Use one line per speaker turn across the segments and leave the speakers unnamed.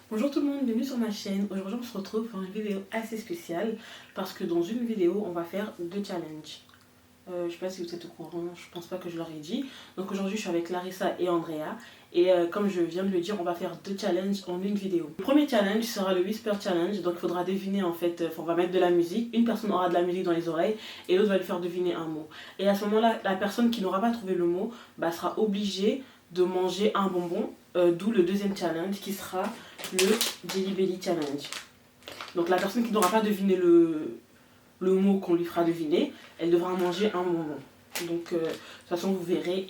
Bonjour tout le monde, bienvenue sur ma chaîne. Aujourd'hui on se retrouve pour une vidéo assez spéciale parce que dans une vidéo on va faire deux challenges. Je sais pas si vous êtes au courant, je pense pas que je leur ai dit. Donc aujourd'hui je suis avec Larissa et Andrea et comme je viens de le dire, on va faire deux challenges en une vidéo. Le premier challenge sera le Whisper Challenge, donc il faudra deviner en fait, on va mettre de la musique, une personne aura de la musique dans les oreilles et l'autre va lui faire deviner un mot. Et à ce moment-là, la personne qui n'aura pas trouvé le mot sera obligée de manger un bonbon, d'où le deuxième challenge qui sera le Jelly Belly Challenge. Donc la personne qui n'aura pas deviné le mot qu'on lui fera deviner, elle devra manger un bonbon. Donc de toute façon vous verrez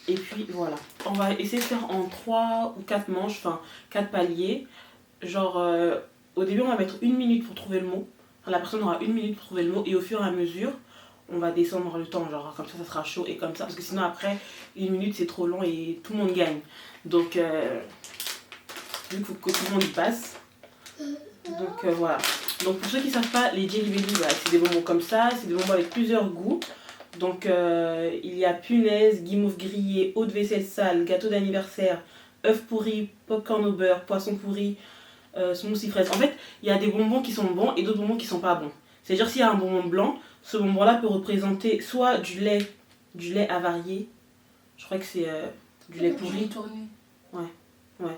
et puis voilà. On va essayer de faire en 3 ou 4 manches, enfin 4 paliers. Genre au début on va mettre 1 minute pour trouver le mot. Enfin, la personne aura 1 minute pour trouver le mot et au fur et à mesure on va descendre le temps, genre comme ça sera chaud et comme ça. Parce que sinon après 1 minute c'est trop long et tout le monde gagne. Donc vu qu'il faut que tout le monde y passe. Donc voilà. Donc pour ceux qui ne savent pas, les Jelly Belly, c'est des bonbons comme ça, c'est des bonbons avec plusieurs goûts. Donc il y a punaise, guimauve grillée, eau de vaisselle sale, gâteau d'anniversaire, œuf pourri, popcorn au beurre, poisson pourri, smoothie fraise. En fait, il y a des bonbons qui sont bons et d'autres bonbons qui sont pas bons. C'est-à-dire s'il y a un bonbon blanc, ce bonbon-là peut représenter soit du lait avarié, je crois que c'est du lait pourri. Ouais.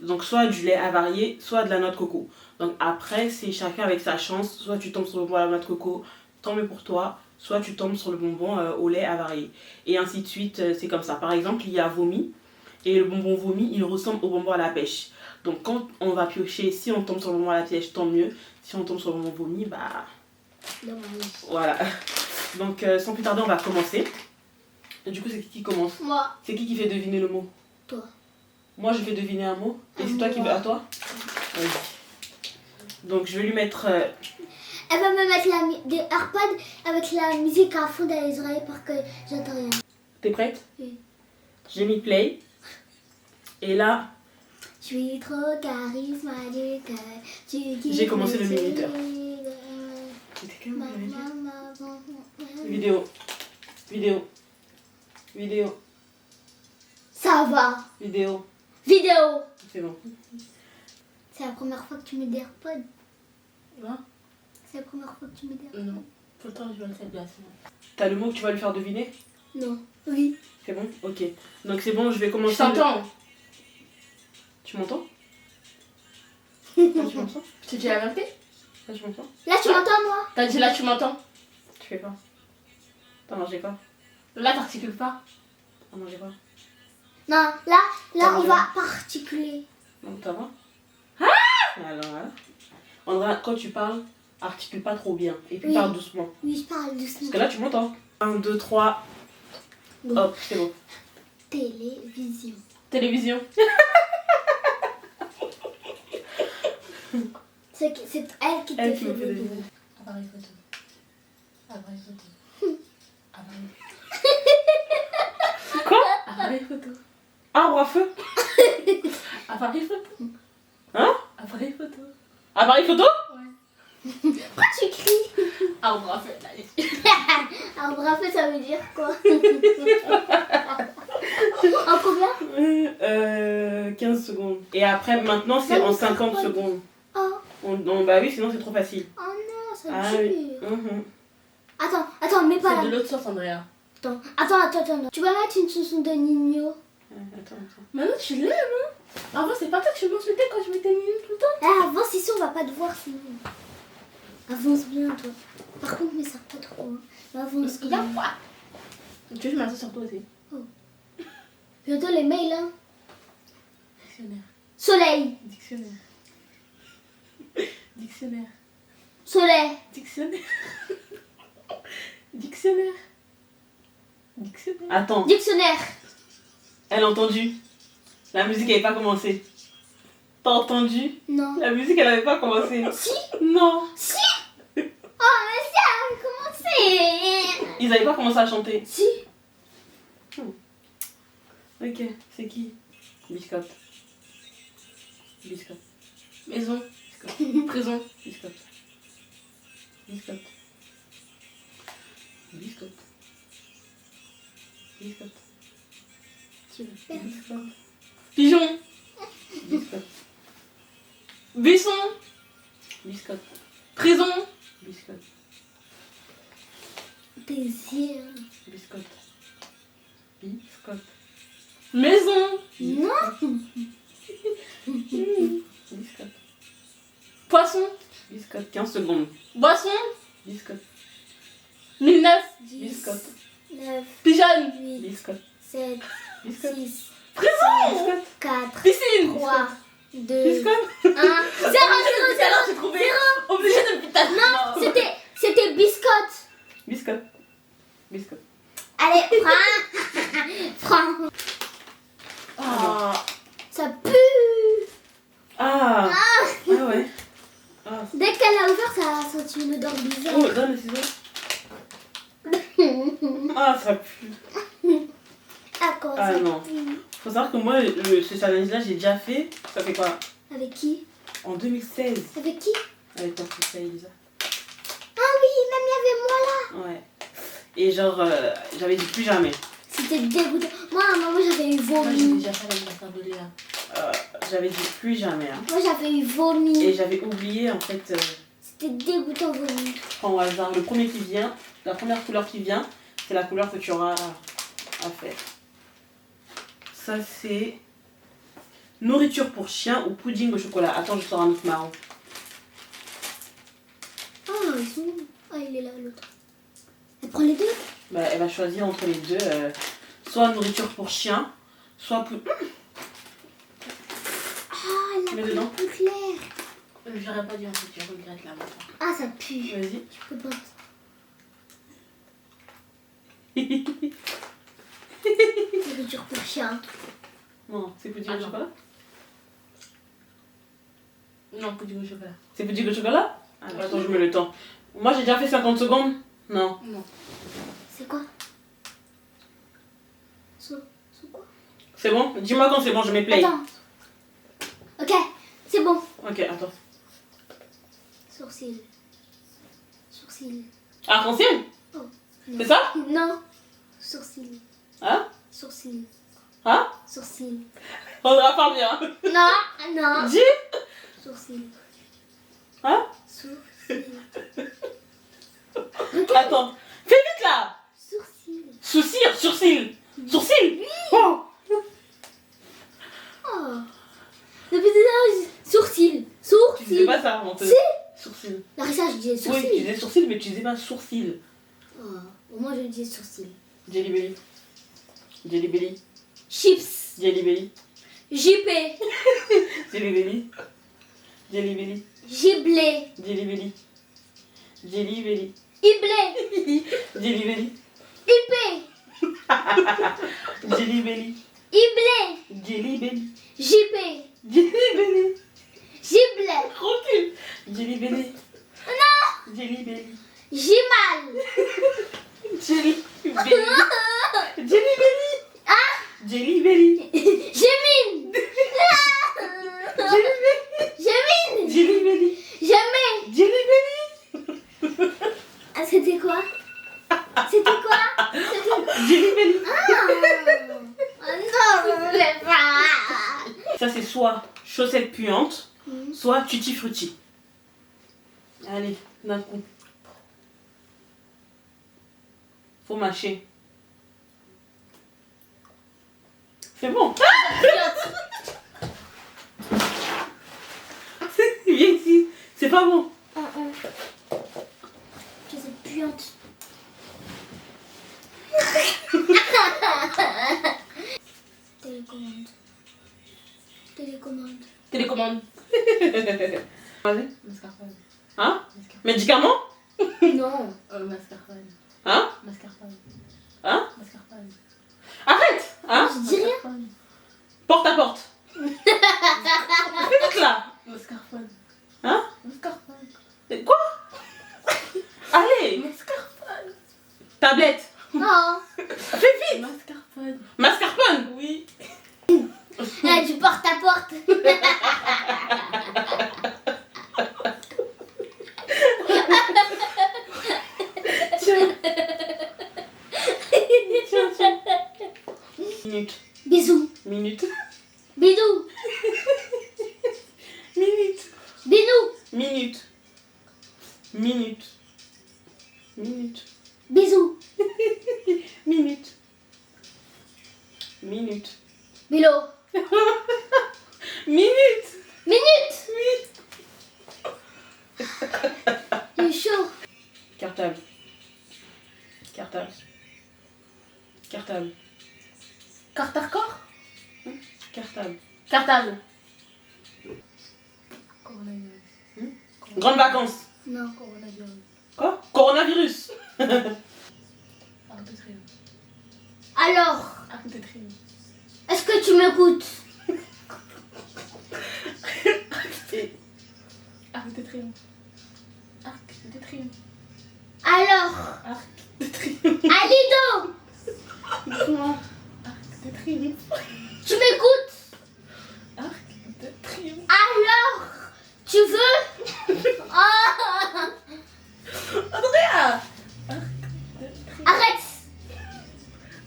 Donc soit du lait avarié, soit de la noix de coco. Donc après, c'est chacun avec sa chance. Soit tu tombes sur le bonbon à la noix de coco, tant mieux pour toi. Soit tu tombes sur le bonbon au lait avarié. Et ainsi de suite, c'est comme ça. Par exemple, il y a vomi. Et le bonbon vomi, il ressemble au bonbon à la pêche. Donc quand on va piocher, si on tombe sur le bonbon à la pêche, tant mieux. Si on tombe sur le bonbon vomi, voilà. Donc sans plus tarder, on va commencer. Et du coup, c'est qui commence?
Moi.
C'est qui fait deviner le mot?
Toi.
Moi, je vais deviner un mot. Et c'est toi qui veux à toi? Oui. Donc, je vais lui mettre...
Elle va me mettre des AirPods avec la musique à fond dans les oreilles parce que j'entends rien.
T'es prête?
Oui.
J'ai mis play. Et là...
Je suis trop charismatique.
J'ai commencé le minuteur. C'était quand Vidéo.
Ça va.
Vidéo. C'est bon.
C'est la première fois que tu mets des AirPods?
Hein?
C'est la première fois que tu mets des AirPods?
Non. Tout le temps, je vais le faire bien.
T'as le mot que tu vas lui faire deviner?
Non. Oui.
C'est bon? Ok. Donc c'est bon, je vais commencer.
Je t'entends.
Tu m'entends? Là, tu m'entends?
Je te dis la vérité?
Là, tu m'entends?
Là, tu m'entends, moi?
T'as dit là, tu m'entends?
Tu fais pas? T'as mangé quoi?
Là, t'articules pas.
T'as mangé quoi?
Non, là
T'as
on
mangé
va pas articuler.
Donc ça va? Alors là. Andrea, quand tu parles, articule pas trop bien. Et puis
Oui.
parle doucement.
Oui, je parle doucement.
Parce que là, tu m'entends. 1, 2, 3.
Oui.
Hop, c'est bon.
Télévision.
Télévision.
C'est elle qui te
Elle qui
fait
me fait
deviner.
deviner.
Appareil photo. Appareil photo. Appareil.
Quoi?
Appareil photo.
Arbre à feu?
Appareil photo.
Hein?
Appareil photo.
Appareil photo?
Ouais.
Pourquoi tu cries?
Arbre à feu, allez.
Un bravo, ça veut dire quoi? En combien?
15 secondes. Et après, maintenant, c'est en 50 secondes.
Oh.
Bah oui, sinon c'est trop facile.
Oh non, ça
Ah
tue.
oui.
Attends, mets pas
C'est de
là.
l'autre sens, Andrea.
Attends. Tu vas mettre une chanson de Nino.
Attends.
Maintenant, tu l'aimes, hein? Avant, c'est pas toi que je m'insultais quand je mettais Nino tout le temps.
Eh, avance ici, on va pas te voir sinon. Avance bien, toi. Par contre, mais ça pas trop. Hein. Avance bien.
Tu veux que je m'assois sur toi aussi?
Bientôt les mails, hein.
Dictionnaire.
Soleil.
Dictionnaire. Dictionnaire.
Soleil.
Dictionnaire. Dictionnaire. Dictionnaire.
Attends,
Dictionnaire.
elle a entendu. La musique n'avait pas commencé. T'as entendu?
Non.
La musique, elle n'avait pas commencé.
Si.
Non.
Si. Oh, mais ça a commencé.
Ils n'avaient pas commencé à chanter.
Si.
Ok, c'est qui? Biscotte.
Maison. Prison.
Biscotte.
Tu le fais.
Biscotte.
Pigeon.
Biscotte.
Buisson.
Biscotte.
Prison.
Biscotte.
Désir.
Biscotte. Biscotte.
Maison.
Non.
Biscotte.
Poisson.
Biscotte. 15 secondes.
Boisson.
Biscotte.
1009.
10,
Biscotte.
9,
Pigeonne.
8,
Biscotte.
7,
Biscotte.
6,
Prison.
4,
Piscine.
3, 2, 1.
Biscotte.
0, 0, 0,
J'ai trouvé.
0.
Obligé depuis ta
Non, c'était biscotte.
Biscotte. Biscotte.
Allez, prends.
Ah.
Ça pue.
Ah. Ah ouais. Ah.
Dès qu'elle a ouvert, ça a senti une odeur bizarre.
Oh, donne le ciseau. Ah, ça pue.
Ah, comment
Ah,
ça
non.
pue.
Faut savoir que moi, ce challenge-là, j'ai déjà fait. Ça fait quoi?
Avec qui?
En 2016.
Avec qui?
Avec ton fils, Elisa.
Ah oui, même il y avait moi là.
Ouais. Et genre, j'avais dit plus jamais.
C'était dégoûtant. Moi, à un moment, j'avais eu
Moi, j'ai
vomi.
déjà fait l'anniversaire de Léa.
J'avais dit plus jamais. Hein.
Moi, j'avais eu vomi.
Et j'avais oublié, en fait,
C'était dégoûtant, vomi.
prends au hasard, le premier qui vient, la première couleur qui vient, c'est la couleur que tu auras à faire. Ça, c'est nourriture pour chien ou pudding au chocolat. Attends, je sors un autre marron.
Ah, ils sont où? Ah, il est là, l'autre. Elle prend les deux?
Bah, elle va choisir entre les deux. Soit nourriture pour chien, soit
Ah, elle a
Mets
pris
dedans.
plus clair.
J'aurais pas dû en fait, je regrette là maintenant.
Ah, ça pue.
Vas-y.
Je peux pas. Nourriture pour chien.
Non, c'est pudding
Ah,
au
non.
chocolat.
Non, pudding au chocolat.
C'est pudding au chocolat. Ah, attends, je mets le temps. Moi, j'ai déjà fait 50 secondes. Non.
Non.
C'est quoi? Sous quoi?
C'est bon? Dis-moi quand c'est bon, je mets play.
Attends. Ok, c'est bon.
Ok, attends.
Sourcil. Sourcil.
Ah, français?
Oh.
C'est ça?
Non. Sourcil.
Hein?
Sourcil.
Hein?
Sourcil.
On va pas bien.
Non, non.
Dis?
Sourcil.
Hein?
Sourcil.
Attends. Fais vite là!
Sourcil.
Sourcil, sourcil. Sourcil! Oh!
Oh. Depuis tout à l'heure, sourcil.
Tu disais
Sourcil.
pas ça, menteuse.
Si.
Sourcil.
Larissa, je disais
Oui, tu
sourcil.
disais sourcil, mais tu disais pas sourcil.
Oh. Au moins, je disais sourcil.
Jelly Belly. Jelly Belly.
Chips.
Jelly Belly.
JP.
Jelly Belly. Jelly Belly.
Giblé.
Jelly Belly. Jelly Belly.
Iblé.
Jelly Belly.
IP.
Jelly Belly.
Iblé.
Jelly Belly.
JP.
Jelly Belly.
Giblé.
Recule. Jelly Belly.
Non.
Jelly Belly.
Gimal.
Jelly Belly. Jelly Belly.
Ah.
Jelly Belly.
Jémine.
Jelly Belly.
Jémine.
Jelly Belly.
Jamais.
Jelly Belly.
Ah, c'était quoi? C'était quoi? C'était...
Jelly Belly.
Ah non, je ne voulais pas.
Ça, c'est soit chaussettes puantes,
Mhm.
soit tutti frutti. Allez, d'un coup. Faut mâcher. C'est bon. Viens ici. C'est pas bon.
Je suis puante. Télécommande. Télécommande.
Télécommande.
Vas-y.
Mascarpone.
Hein? Médicament?
Non.
Mascarpone.
Hein?
Mascarpone.
Hein?
Mascarpone.
Arrête! Hein?
Je dis rien.
Mascarpone.
Porte à porte. Fais vite là.
Mascarpone.
Hein?
Mascarpone.
Quoi? Allez!
Mascarpone.
Tablette.
Non.
Fais vite.
Mascarpone.
Mascarpone.
Oui.
Ah, du porte à porte.
Tiens. Tiens, tiens. Minute.
Bisous.
Minute.
Bisous.
Minute. Minute. Minute.
Bisous.
Minute. Minute.
Milo.
Minute.
Minute.
Minute.
Il est chaud.
Cartable. Cartable. Cartable.
Carte-à-corps.
Cartable.
Cartable. Coronavirus.
Grandes vacances.
Non.
Coronavirus.
Quoi? Coronavirus.
Arc de triomphe.
Alors,
Arc de triomphe.
est-ce que tu m'écoutes?
Et
Arc de triomphe. Arc de triomphe.
Alors,
Arc de triomphe.
Alido,
Arc de triomphe.
tu m'écoutes?
Arc de triomphe.
Alors, tu veux? Oh,
Andrea. Arc de triomphe.
arrête.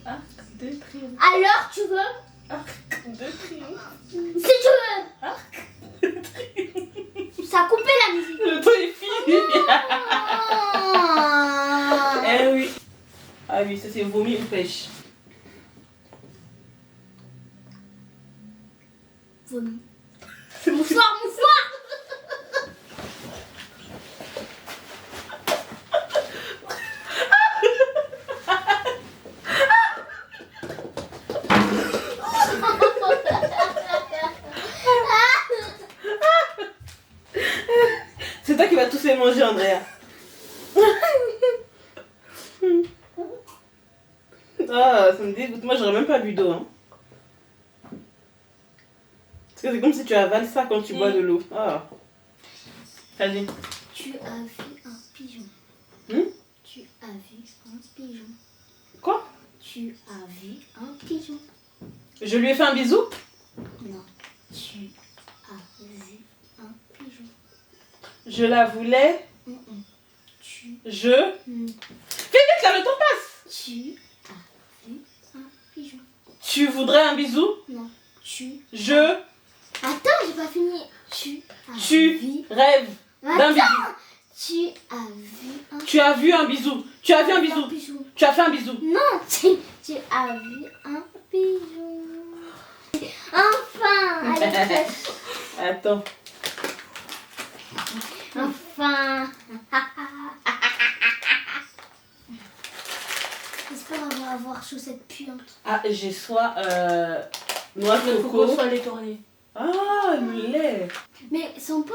Arc de triomphe.
Alors, tu veux?
Arc de triomphe.
Si tu veux.
Arc de triomphe.
Ça a coupé la musique.
le temps est fini.
Oh.
Eh oui. Ah oui, ça c'est vomi ou pêche.
Vomi. Mouchoir, mouchoir.
C'est toi qui vas tous les manger, Andrea. Ah, ça me dégoûte. Moi, j'aurais même pas bu d'eau. Hein. Parce que c'est comme si tu avales ça quand tu bois de l'eau. Ah. Vas-y.
Tu as vu un pigeon. Tu as vu un pigeon.
Quoi?
Tu as vu un pigeon.
Je lui ai fait un bisou?
Non. Tu as vu un pigeon.
Je la voulais.
Tu.
Je. Fais vite là, le temps passe.
Tu as vu un pigeon.
Tu voudrais un bisou?
Non. Tu.
Je.
Attends, j'ai pas fini. Tu as
Tu
vu.
rêves d'un
Attends.
bisou.
Tu as vu un
Tu as vu un bisou. Tu as vu un bisou.
pigeon.
Tu as fait un bisou.
Non, tu as vu un pigeon. Enfin, allez,
Attends.
enfin. J'espère avoir chaussette puante.
Ah, j'ai soit noix de
Il faut qu'on
coco.
soit les tourner.
Ah, le lait.
Mais ils sont pas.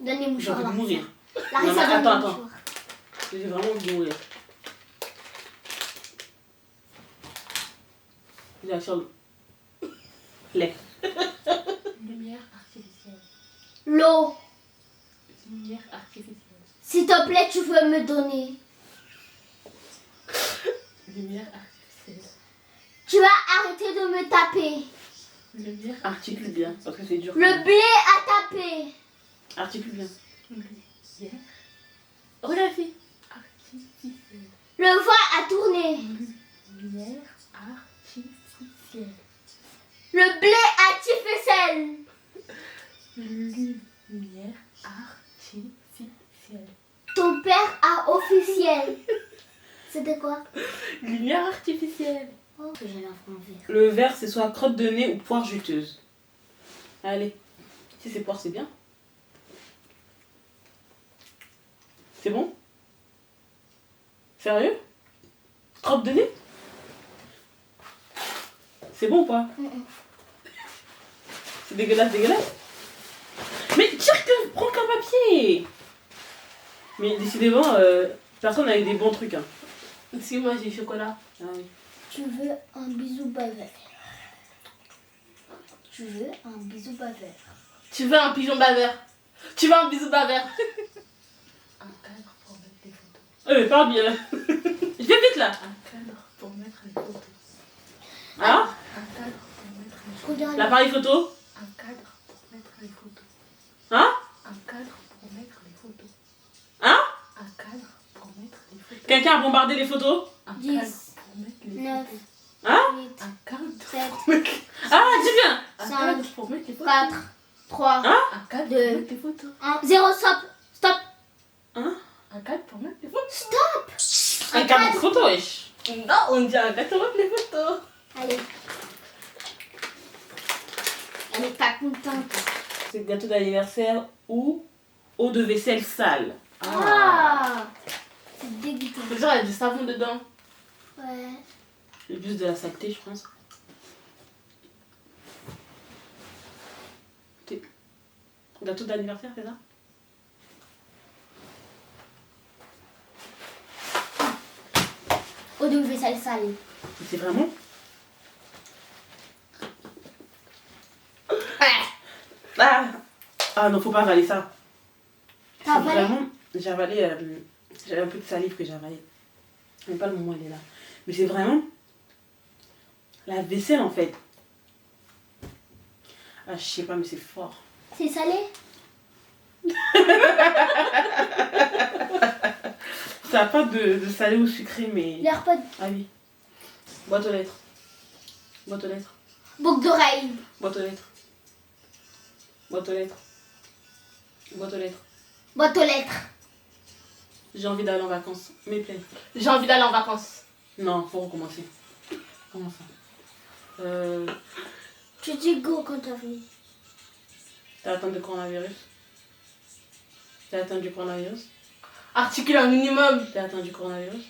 Donne les
J'ai
mouchoirs.
envie de mourir.
Larissa,
Non, mais
donne les
attends.
mouchoirs.
J'ai vraiment envie de mourir. Il a sur le lait.
Lumière artificielle.
L'eau.
Lumière artificielle.
S'il te plaît, tu veux me donner.
Lumière artificielle.
Tu vas arrêter de me taper.
Lumière
Articule bien, parce que c'est dur.
Le blé a tapé.
Articule bien.
artificielle. Oh la fille. Artificielle.
Le vent a tourné.
Lumière artificielle.
Le blé a tifé.
Lumière artificielle.
Ton père a officiel. C'était quoi?
Lumière artificielle.
Oh, que j'ai l'enfant vert.
Le vert, c'est soit crotte de nez ou poire juteuse. Allez. Si c'est poire, c'est bien. C'est bon? Sérieux? Crotte de nez? C'est bon ou pas? C'est dégueulasse, dégueulasse. Mais tire que prends qu'un papier. Mais décidément, personne n'a eu des bons trucs. Hein.
Si moi j'ai chocolat.
Ah oui.
Tu veux un bisou baveur. Tu veux un bisou baveur.
Tu veux un pigeon baveur. Tu veux un bisou baveur. Un cadre pour mettre les photos.
Parle bien. Je vais vite là.
Un cadre pour mettre les photos.
Hein?
Un cadre pour mettre les photos.
Regarde.
L'appareil photo?
Un cadre pour mettre les photos.
Hein?
Un cadre pour mettre les photos.
Hein?
Un cadre pour mettre les photos.
Quelqu'un a bombardé les photos?
Un
10,
cadre pour mettre les
9,
photos.
Hein?
8,
Un cadre.
7,
Ah, dis bien.
Un
5,
cadre pour mettre les photos.
4, 3,
Hein?
Un cadre
Deux.
pour mettre tes photos.
1, 0, stop. Stop.
Hein?
Un cadre pour mettre tes photos.
Stop.
Un cadre de photo, wesh.
Non, on dit un cadre pour mettre les photos.
Allez. Elle est pas contente.
C'est gâteau d'anniversaire ou eau de vaisselle sale.
Ah. C'est dégoûtant.
Genre, il y a du savon dedans.
Ouais.
C'est juste de la saleté, je pense. Gâteau d'anniversaire, c'est ça?
Eau de vaisselle salée.
C'est vraiment? Ah! Ah non, faut pas avaler ça.
T'as
C'est
avalé?
vraiment... J'ai avalé... J'avais un peu de salive que j'ai avalé. Mais pas le moment où elle est là. Mais c'est vraiment... La vaisselle, en fait. Ah, je sais pas, mais c'est fort.
C'est salé?
Ça n'a pas de salé ou sucré, mais...
L'AirPod.
Ah oui. Boîte aux lettres. Boîte aux lettres.
Boucle d'oreille.
Boîte aux lettres. Boîte aux lettres. Boîte aux lettres.
Boîte aux lettres.
J'ai envie d'aller en vacances. Mais plein.
J'ai envie d'aller en vacances.
Non, faut recommencer. Comment ça?
Tu dis go quand t'as fini.
T'as atteint du coronavirus? T'as atteint du coronavirus?
Articule un minimum.
T'as atteint du coronavirus?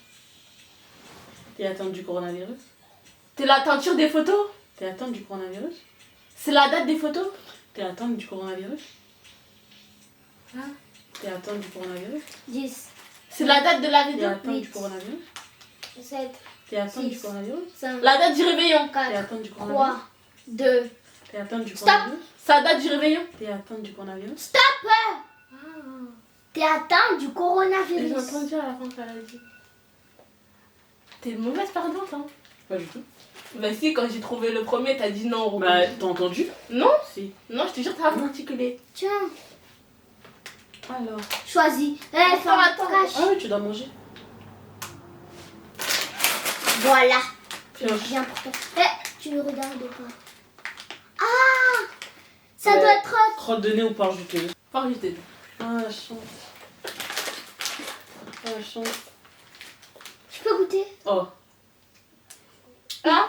T'es atteint du coronavirus?
T'es la teinture des photos.
T'es atteint du coronavirus?
C'est la date des photos.
T'es atteint du coronavirus?
Hein?
T'es atteint du coronavirus?
10,
C'est la date de la
T'es
vidéo.
atteint
Huit.
du coronavirus?
7,
T'es atteint du
Six.
coronavirus?
5,
La date du réveillon.
T'es
4,
atteint du coronavirus?
3, 2.
T'es atteint du
Stop.
coronavirus?
C'est la date du réveillon.
T'es atteint du coronavirus?
T'es atteint du
J'ai
coronavirus.
entendu à la fin qu'elle a dit. T'es une mauvaise perdante, hein.
Pas du tout.
Bah si, quand j'ai trouvé le premier, t'as dit non.
Bah, t'as entendu?
Non,
Si.
non, je te jure, t'as pas articulé.
Tiens,
Alors.
choisis. Eh, fais un
Attends.
crash.
Ah oui, tu dois manger.
Voilà.
Pioche.
Bien pour toi. Eh, tu le regardes pas. Ah, ça doit être...
Crotte de nez ou poire juteuse?
Pas juste dit.
Ah, la chance. Ah, la chance.
Je peux goûter?
Oh.
Ah.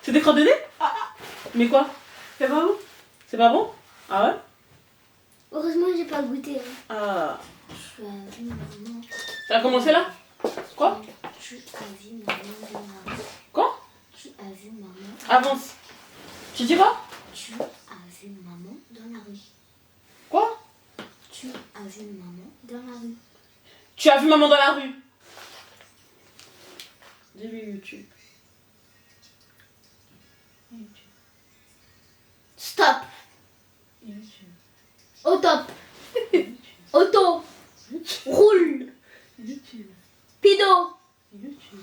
C'est des crottes de nez? Mais quoi? C'est pas bon? C'est pas bon? Ah ouais?
Heureusement, j'ai pas goûté. Hein.
Ah.
Tu as vu maman.
Ça a commencé là? Quoi?
Tu as vu maman dans la rue.
Quoi?
Tu as vu maman.
Avance. Tu dis quoi?
Tu as vu maman dans la rue.
Quoi?
Tu as vu maman dans la rue.
Tu as vu maman dans la rue? Dis-lui YouTube.
Stop.
YouTube.
Au top. Auto. Roule.
YouTube.
Pido.
YouTube.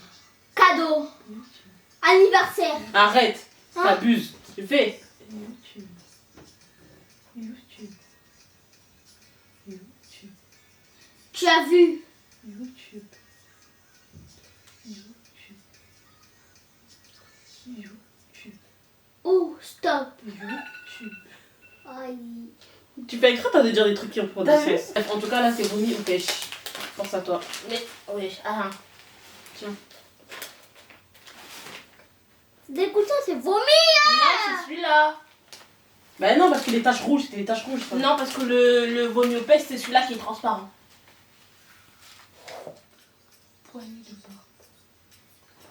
Cadeau.
YouTube.
Anniversaire.
Arrête.
Hein?
T'abuses. Tu fais. YouTube. YouTube. YouTube.
Tu as vu.
YouTube. YouTube. YouTube.
Oh, stop.
YouTube.
Aïe.
Tu fais exprès de dire des trucs qui ont pour des
T'as vu?
sens. En tout cas, là, c'est vomi ou pêche. Pense à toi.
Mais, oui, ah.
Tiens.
C'est dégoûtant, c'est vomi.
Non, c'est celui-là.
Bah non, parce que les taches rouges, c'était les taches rouges. ça.
Non, parce que le vomi au pêche, c'est celui-là qui est transparent. Poignée de porte.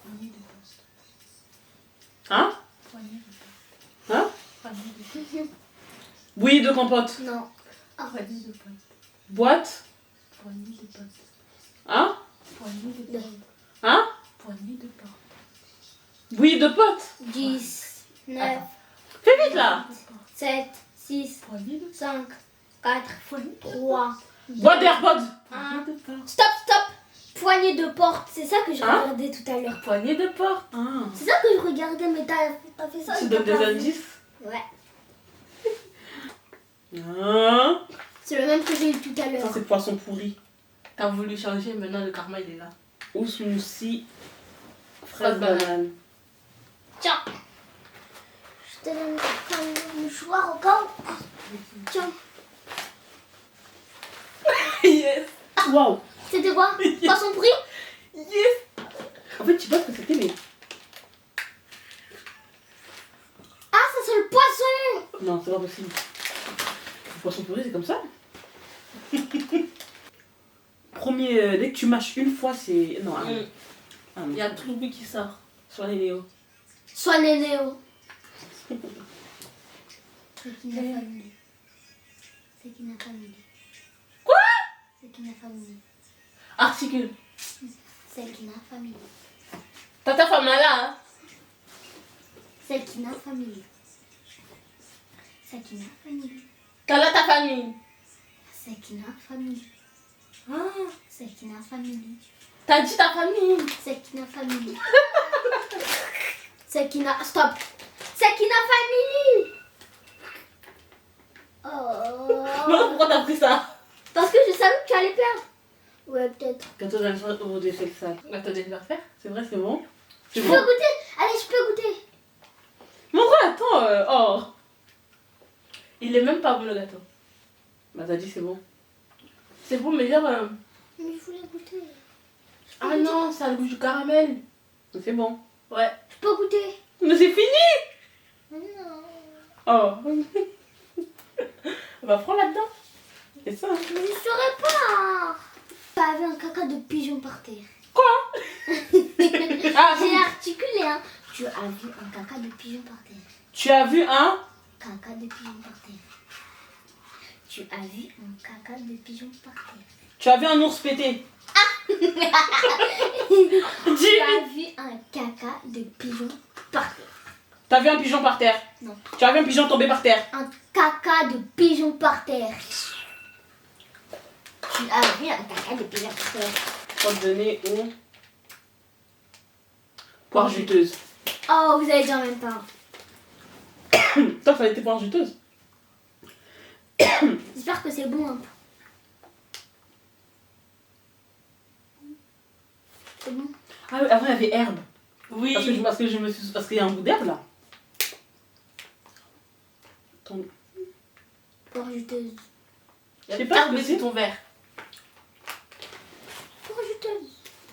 Poignée de porte.
Hein?
Poignée de porte.
Hein?
Poignée de porte.
Bouillie de compote.
Non.
Poignée de porte.
Boîte.
Poignée de porte.
Hein?
Poignée de porte.
Hein?
Poignée de porte.
Bouillie de pote.
10, 9,
Attends.
Fais vite là.
7, 6,
Poignée de
5, 4,
Poignée
3.
Boîte d'AirPods.
Un.
de porte.
Stop, stop. Poignée de porte, c'est ça que je
Hein?
regardais tout à l'heure.
Poignée de porte.
Ah.
C'est ça que je regardais, mais t'as fait ça.
Tu
et
donnes
t'as
des
pas vu.
indices?
Ouais.
Hein?
C'est le même que j'ai eu tout à
Ça,
l'heure.
c'est poisson pourri.
T'as voulu changer, maintenant le karma il est là.
Ou smoothie.
Fraise
Fraise banane.
Tiens. te donne comme mouchoir au cas où. Tiens.
Yes.
Waouh.
C'était quoi? Poisson pourri?
Yes.
En fait, je sais pas ce que c'était, mais.
Ah, ça c'est le poisson!
Non, c'est pas possible. Le poisson pourri, c'est comme ça. Premier, dès que tu mâches une fois, c'est. Non, ah non.
Il y a tout le bruit qui sort.
Soit les Léo.
Soit les Léo. C'est qui n'a famille. C'est qui n'a famille.
Quoi?
C'est qui n'a famille.
Articule.
C'est qui n'a famille.
T'as ta femme là, hein?
C'est qui n'a famille. C'est qui n'a famille.
T'as là ta famille.
C'est qui n'a famille.
Ah.
C'est qui n'a famille.
T'as dit ta famille.
C'est qui n'a famille. C'est qui n'a... Stop. C'est qui n'a famille.
Non, pourquoi t'as pris ça?
Parce que je savais que tu allais perdre. Ouais, peut-être.
Bientôt, j'ai au déchet le sac.
Attendez, je vais refaire.
C'est vrai, c'est bon.
Je
C'est
peux
bon.
goûter. Allez, je peux goûter.
Mais en vrai, attends, oh.
Il est même pas bon le gâteau.
Bah, t'as dit c'est bon.
C'est bon, mais genre.
Mais je voulais goûter.
Ah non, ça a le goût du caramel.
C'est bon.
Ouais.
Je peux goûter.
Mais c'est fini.
Non.
Oh.
Bah, prends là-dedans.
C'est ça.
Mais je saurais pas. T'avais un caca de pigeon par terre.
Quoi? Ah,
J'ai articulé, hein. Tu as vu un caca de pigeon par terre.
tu as vu un.
Caca de pigeon par terre. Tu as vu un caca de pigeon par terre.
Tu as vu un ours pété.
Tu as vu un caca de pigeon par terre.
T'as vu un pigeon par terre?
Non.
Tu as vu un pigeon tomber par terre?
Un caca de pigeon par terre. Tu as vu un caca de pigeon par terre.
Je vais te donner une poire juteuse.
Oh, vous allez dire en même temps.
Toi, fallait tes poires juteuses.
J'espère que c'est bon. Hein. C'est bon.
Ah oui, avant il y avait herbe.
Oui.
Parce qu'il y a un goût d'herbe là. Attends.
Poire juteuse.
Je sais pas ce que
c'est
c'est.
ton verre.
Poire juteuse.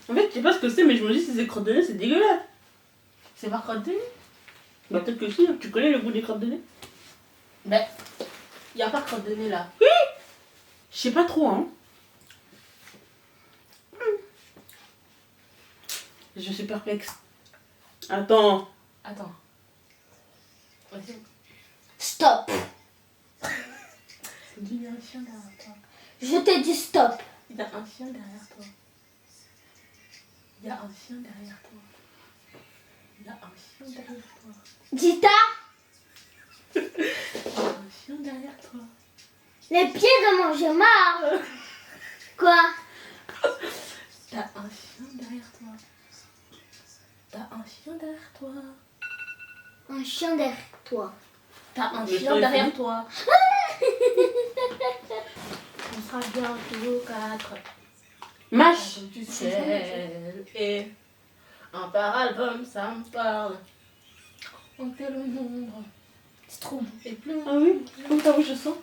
En fait, je sais pas ce que c'est, mais je me dis si c'est crotte de nez, c'est dégueulasse.
C'est pas crotte de nez.
Bah peut-être que si, tu connais le goût des crottes de nez?
Ben, il n'y a pas crotte de nez là.
Je sais pas trop, hein. Je suis perplexe. Attends.
Attends. Vas-y.
Stop.
Il y a un chien derrière toi.
Je t'ai dit stop.
Il y a un chien derrière toi. Il y a un chien derrière toi. Il y a un chien derrière toi.
Dita,
Il y a un chien derrière toi.
les pieds de mon j'ai marre. Quoi?
T'as un chien derrière toi. T'as un chien derrière toi.
Un chien derrière toi.
T'as un
Le
chien
temps est
derrière
fini.
toi. On sera bientôt 4.
Mâche.
Du ciel et un par album, ça me parle. On fait le nombre.
C'est trop bon.
Et plus.
Ah oui? Comme ta bouche je sens.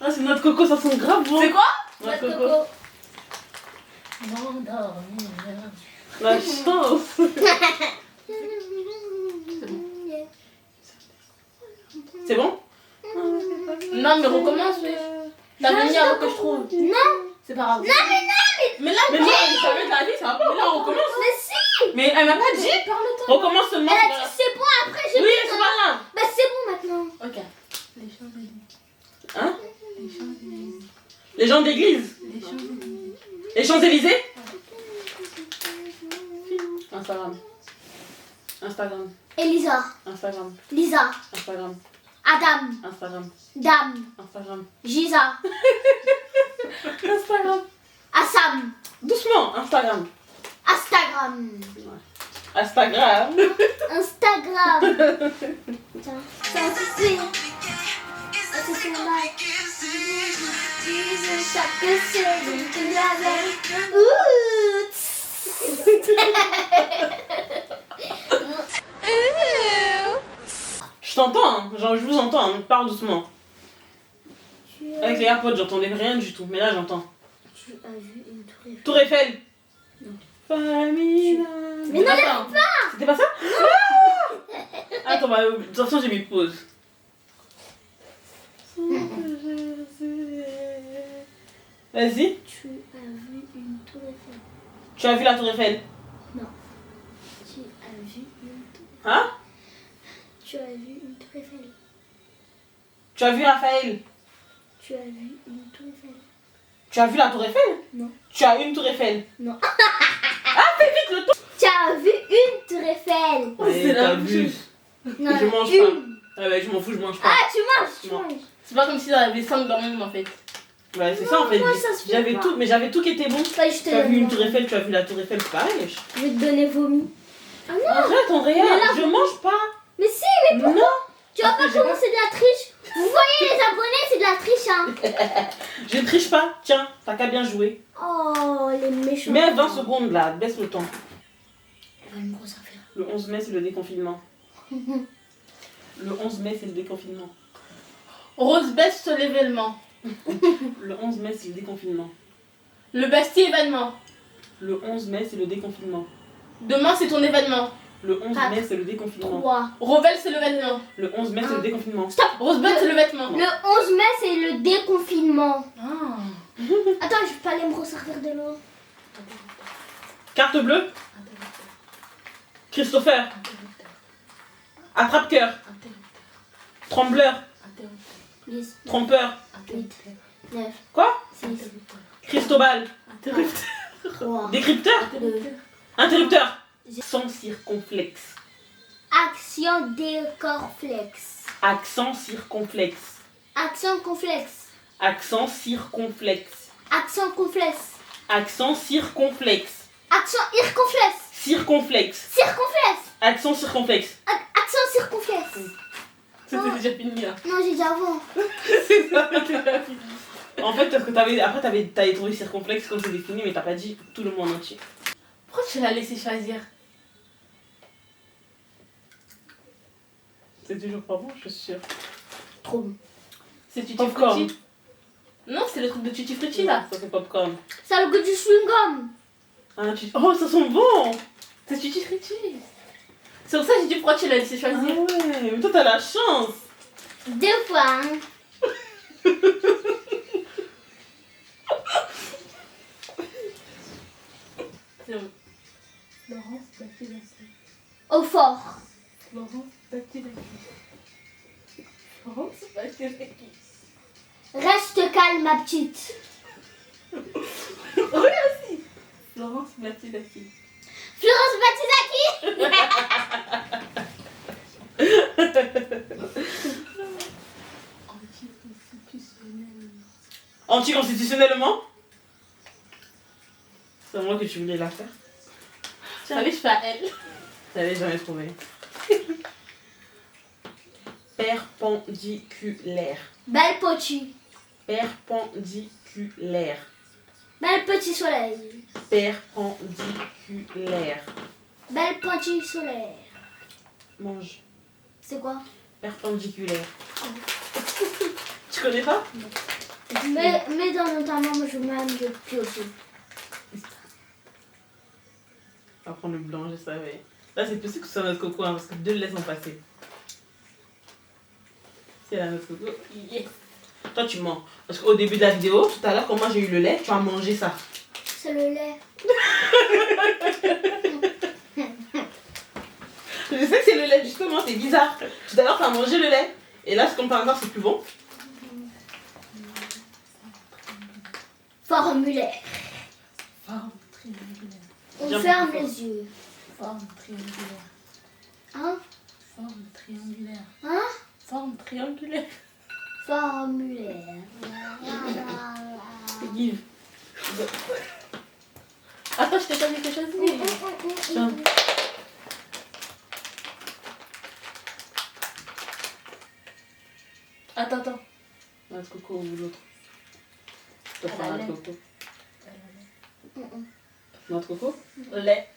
Ah, c'est notre coco, ça sent grave bon.
C'est quoi?
Notre
Notre
coco.
coco.
M'endormir.
La chance. C'est bon?
Non, mais recommence, oui. T'as venu avant que je trouve.
Non.
C'est pas grave.
Non, mais non.
Mais là,
Mais non, jamais de la vie, ça va pas. Mais là, on recommence.
Mais si.
Mais elle m'a pas dit.
Parle-toi.
Recommence seulement.
Elle a dit c'est bon après j'ai
Oui,
vu,
c'est
hein.
pas grave.
Bah c'est bon maintenant.
Ok. Les Champs-Élysées.
Hein?
Les Champs-Élysées.
Les gens d'église.
Les Champs-Élysées.
Les Champs-Élysées? Instagram. Instagram.
Elisa.
Instagram.
Lisa.
Instagram.
Adam.
Instagram.
Dame.
Instagram.
Giza.
Instagram.
Assam.
Doucement. Instagram.
Instagram.
Instagram.
Instagram. Tiens, ça c'est là. Chaque seconde que la veille.
Je t'entends, hein. Genre je vous entends, hein. Parle doucement. Avec les AirPods, j'entendais rien du tout, mais là j'entends.
Tu as vu une tour Eiffel?
Tour Eiffel.
Non.
Famille.
Mais non,
Attends.
C'était pas ça? Attends, bah, de toute façon j'ai mis pause. Vas-y.
tu as vu une tour Eiffel?
Tu as vu la Tour Eiffel?
Tu as vu une tour
Hein?
Tu as vu une tour Eiffel?
Tu as vu Raphaël?
Tu as vu une tour Eiffel?
Tu as vu la Tour Eiffel?
Non.
Tu as une Tour Eiffel?
Non.
Fais vite le tour!
Tu as vu une tour Eiffel?
c'est la
t'as
même
vu.
chose.
Non,
Je mange
une.
pas. Ah ouais, je m'en fous, je mange pas.
Ah, tu manges, tu
Non.
manges.
C'est pas comme si on avait 5 dans le même en fait.
Ouais, c'est ça en fait.
moi, ça se fait
J'avais
pas.
tout, mais j'avais tout qui était bon.
Vas-y, je te
Tu as vu
donne
une
moi.
Tour Eiffel, tu as vu la Tour Eiffel, c'est pareil.
Je vais te donner vomi. Ah non,
Arrête, Andrea,
Mais là,
je mange pas.
mais si,
Non.
tu vas pas
Après, j'ai
comment c'est de la triche. Vous voyez les abonnés, c'est de la triche, hein.
Je ne triche pas. Tiens, t'as qu'à bien jouer.
Oh, les méchants.
Mets 20 secondes là, baisse le temps.
Elle va une grosse affaire.
Le 11 mai, c'est le déconfinement. Le 11 mai, c'est le déconfinement.
Rose baisse sur l'événement.
Le 11 mai, c'est le déconfinement.
Le Bastille événement.
Le 11 mai, c'est le déconfinement.
Demain c'est ton événement.
Le 11
Quatre.
mai, c'est le déconfinement.
3.
Revel c'est l'événement.
Le 11 mai, c'est le déconfinement.
Rosebud c'est le vêtement.
Le 11 mai, c'est le déconfinement.
Ah.
Attends, je peux pas aller me resservir de l'eau.
Carte bleue, Christopher, attrape-cœur, trembleur,
Plus
trompeur,
8, 9,
quoi
6,
Cristobal,
3,
décrypteur,
2.
interrupteur, sans circonflexe,
Action décorflexe.
accent circonflexe,
Action complexe.
accent circonflexe,
Action complexe.
accent circonflexe,
Action irconflexe.
circonflexe,
Circonflexe.
accent circonflexe.
Action circonflexe.
C'était déjà fini là.
Non, j'ai dit avant.
C'est ça, c'était déjà fini.
En fait, parce que t'avais trouvé circonflexe comme c'est défini, mais t'as pas dit tout le monde entier.
Pourquoi tu l'as laissé choisir?
C'est toujours pas bon, je suis sûre.
Trop bon.
C'est Tutti
Popcorn.
Frutti. Non, c'est le truc de Tutti Frutti là.
Ça c'est popcorn.
Ça a le goût du chewing-gum.
Ah, oh, ça sent bon!
C'est Tutti Frutti. C'est pour ça que j'ai dit pourquoi tu l'as laissé
Ah
choisir.
ouais, mais toi t'as la chance!
2 fois, hein.
C'est bon. Laurence Batti-Lacki.
Au fort.
Laurence Batti-Lacki. Laurence Batti-Lacki.
Reste calme, ma petite.
Oui aussi. Laurence Batti-Lacki.
Florence Batizaki.
Anticonstitutionnellement? C'est à moi que tu voulais la faire.
Allez, je fais à elle.
J'avais jamais trouvé. Perpendiculaire.
Belle potu.
Perpendiculaire.
Belle petit soleil.
Perpendiculaire.
Belle pointue solaire.
Mange.
C'est quoi?
Perpendiculaire. Tu connais pas?
Mais dans ta main, moi je mets de piocher.
On va prendre le blanc, je savais. Là, c'est possible que ce soit notre coco, hein, parce que 2 laissent en passer. C'est la notre coco.
Yes.
Toi, tu mens. Parce qu'au début de la vidéo, tout à l'heure, quand moi j'ai eu le lait, tu as mangé ça.
C'est le lait.
Je sais que c'est le lait, justement, c'est bizarre. Tout à l'heure, tu as mangé le lait. Et là, comme par hasard, c'est plus bon.
Formulaire.
Forme triangulaire.
On
Bien
ferme
beaucoup.
les yeux.
Forme triangulaire.
Hein?
Forme triangulaire.
Hein?
Forme triangulaire.
Formulaire.
C'est give.
Attends, je t'ai pas dit quelque chose.
Tiens.
Attends.
Notre coco ou l'autre. Je te
Elle
prends
a
notre
lait.
coco. Notre coco?
Lait.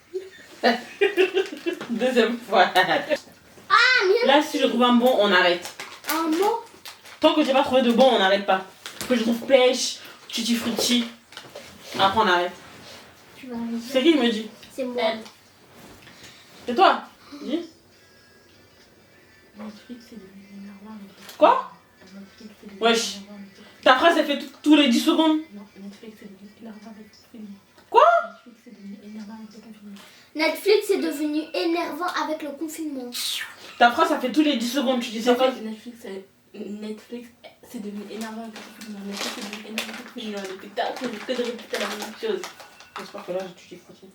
Deuxième fois.
Ah, mais
Là, si je trouve un bon, on arrête.
Un mot.
Tant que j'ai pas trouvé de bon, on n'arrête pas. Que je trouve pêche, tutti frutti. Après, on arrête.
Tu vas arriver.
C'est qui qui me dit?
C'est moi.
Elle.
C'est toi? Dis.
Netflix, c'est devenu énervant avec le...
Quoi?
Netflix, c'est devenu
Wesh.
énervant avec le...
Ta phrase, elle fait tous les 10 secondes.
Non, Netflix, c'est devenu énervant avec le confinement.
Quoi?
Netflix, c'est devenu énervant avec le confinement.
Netflix est devenu énervant avec le confinement.
Ta phrase, ça fait tous les 10 secondes. Tu dis ça quoi?
Netflix, c'est devenu énervant avec le confinement. Netflix, c'est devenu énervant avec le confinement. Depuis tard, que je peux répéter la même chose.
J'espère que là, tu dis frutti.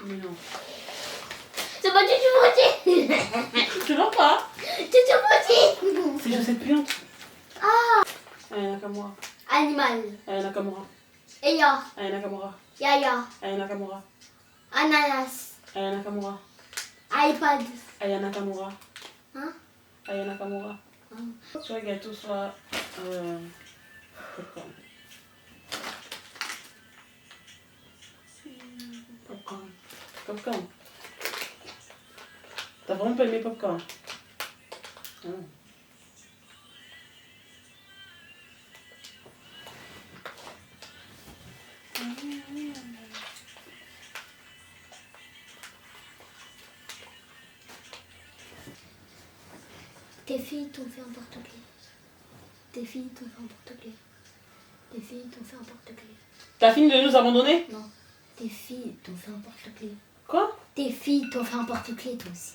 Mais non.
C'est pas du tout
Tu l'as pas?
frutti.
C'est Josette Puante. Ah! Aya Nakamura.
Animal.
Aya Nakamura.
Eya.
Aya Nakamura.
Yaya.
Aya Nakamura.
Ananas.
Aya Nakamura.
iPad.
Aya Nakamura.
Hein?
Aya Nakamura. Soit gâteau, soit popcorn. Popcorn. Popcorn. T'as vraiment pas aimé popcorn? Ah.
Tes filles t'ont fait un porte-clés. Tes filles t'ont fait un porte-clés. Tes filles t'ont fait un porte-clés.
T'as fini de nous abandonner?
Non. Tes filles t'ont fait un porte-clés.
Quoi?
Tes filles t'ont fait un porte-clés, toi aussi.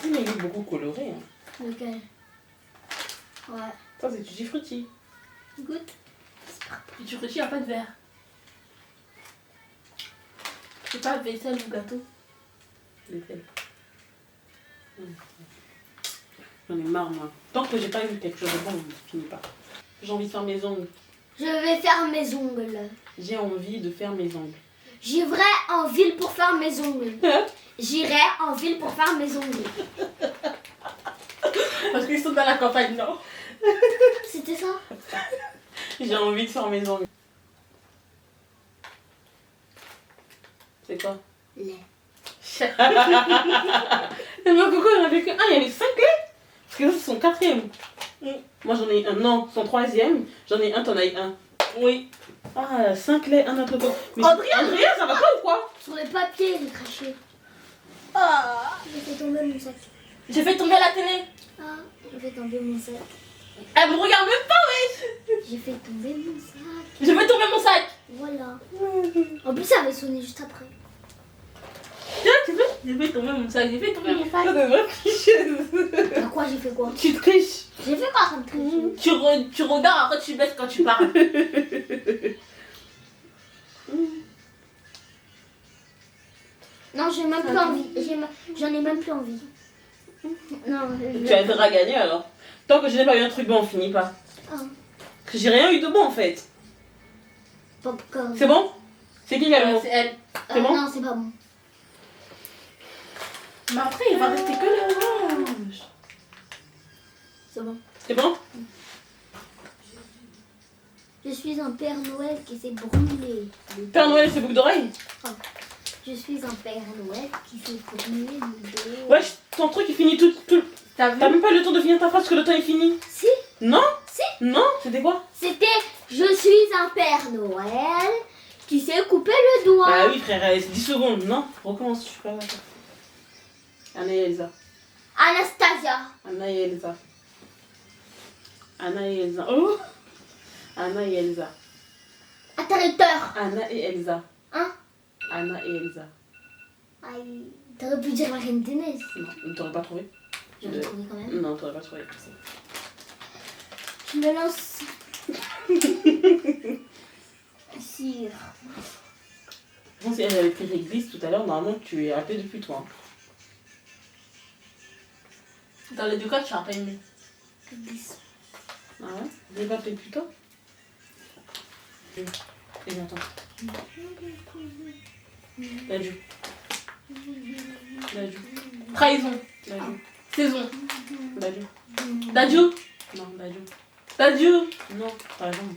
Oui, mais il est beaucoup coloré. Hein.
Lequel? Ouais.
Ça, c'est tutti frutti.
Goûte.
Et tu retires pas de verre. C'est pas vaisselle ou gâteau.
Lequel? J'en ai marre, moi. Tant que j'ai pas eu quelque chose de bon, je finis pas. J'ai envie de faire mes ongles.
Je vais faire mes ongles.
J'ai envie de faire mes ongles.
J'irai en ville pour faire mes ongles. J'irai en ville pour faire mes ongles.
Parce qu'ils sont dans la campagne, non?
C'était ça?
J'ai envie de faire mes ongles. C'est quoi?
Lait.
Mais Coco, il n'y en avait que un, il y avait 5 laits. Parce que ça, c'est son 4e. Moi, j'en ai un, non, son 3e. J'en ai un, t'en as eu un.
Oui.
Ah, 5 laits, un autre Coco. Mais
Andrea,
ça va pas ou quoi?
Sur le papier, j'ai craché.
Ah.
J'ai fait tomber mon sac.
J'ai fait tomber la télé.
Ah, j'ai fait tomber mon sac.
Elle me regarde même pas, oui.
J'ai fait tomber mon sac.
J'ai fait tomber mon sac.
Voilà. En plus, ça avait sonné juste après.
Tiens, tu veux? J'ai fait tomber mon sac. J'ai fait tomber mon sac.
Ça devrait tricher.
À quoi j'ai fait quoi?
Tu triches.
J'ai fait quoi comme triche?
Tu regardes, après tu baisses quand tu parles.
Non, j'ai même plus envie. J'en ai même plus envie. Non,
Tu as intérêt à gagner alors. Tant que je n'ai pas eu un truc bon, on finit pas.
Ah,
Parce que j'ai rien eu de bon en fait.
popcorn.
C'est bon? C'est qui qui a le mot?
C'est elle.
C'est bon?
Non, c'est pas bon.
Mais après, il va rester que le orange.
C'est bon.
C'est bon?
Je suis un Père Noël qui s'est brûlé.
Père Noël, c'est boucle d'oreille?
Je suis un Père Noël qui s'est brûlé le dos.
Wesh, ton truc il finit tout.
T'as vu?
T'as même pas le temps de finir ta phrase parce que le temps est fini.
Si,
Non?
si.
Non? C'était quoi?
C'était je suis un Père Noël qui s'est coupé le doigt.
Bah oui frère, c'est 10 secondes. Non? Recommence, je suis pas d'accord. Anna et Elsa.
Anastasia.
Anna et Elsa. Anna et Elsa. Oh! Anna et Elsa.
Interrupteur.
Anna et Elsa.
Hein?
Anna et Elsa.
Aïe. T'aurais pu dire la Reine des Neiges.
Non, ne t'aurais pas trouvé.
J'aurais trouvé quand même.
Non, t'aurais pas trouvé.
Je me lance. Sire.
Bon, si elle avait pris réglisse tout à l'heure, normalement tu es appelé depuis toi.
Dans les deux cas, tu n'as pas aimé.
Glisse.
Ah ouais? J'ai pas appelé depuis toi? Et j'entends. Dadju. Dadju.
Trahison.
Dadju.
Saison.
Dadju.
Dadju.
Non, Dadju.
Dadju.
Non, par exemple.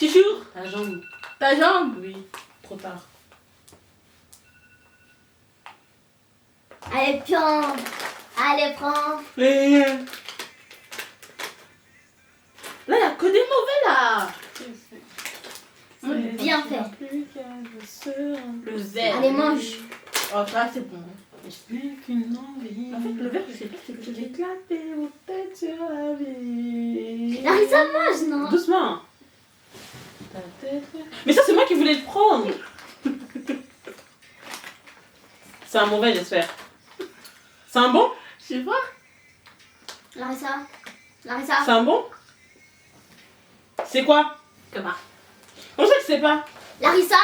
Chichou,
Ta jambe.
ta jambe.
Oui, trop tard.
Allez, prends. Allez, prends.
Là, il n'y a que des mauvais là.
Bien fait.
Le Z.
Allez, mange.
Oh, ça, c'est bon.
Je n'ai qu'une envie.
En fait, le verre, je sais pas si c'est que j'ai.
D'éclater vos têtes sur la vie.
Larissa, mange, non?
Doucement. Ta tête. Mais ça, c'est moi qui voulais le prendre. C'est un mauvais, j'espère. C'est un bon?
Je sais pas.
Larissa. Larissa.
C'est un bon? C'est quoi?
Comment?
Comment ça, tu sais pas?
Larissa.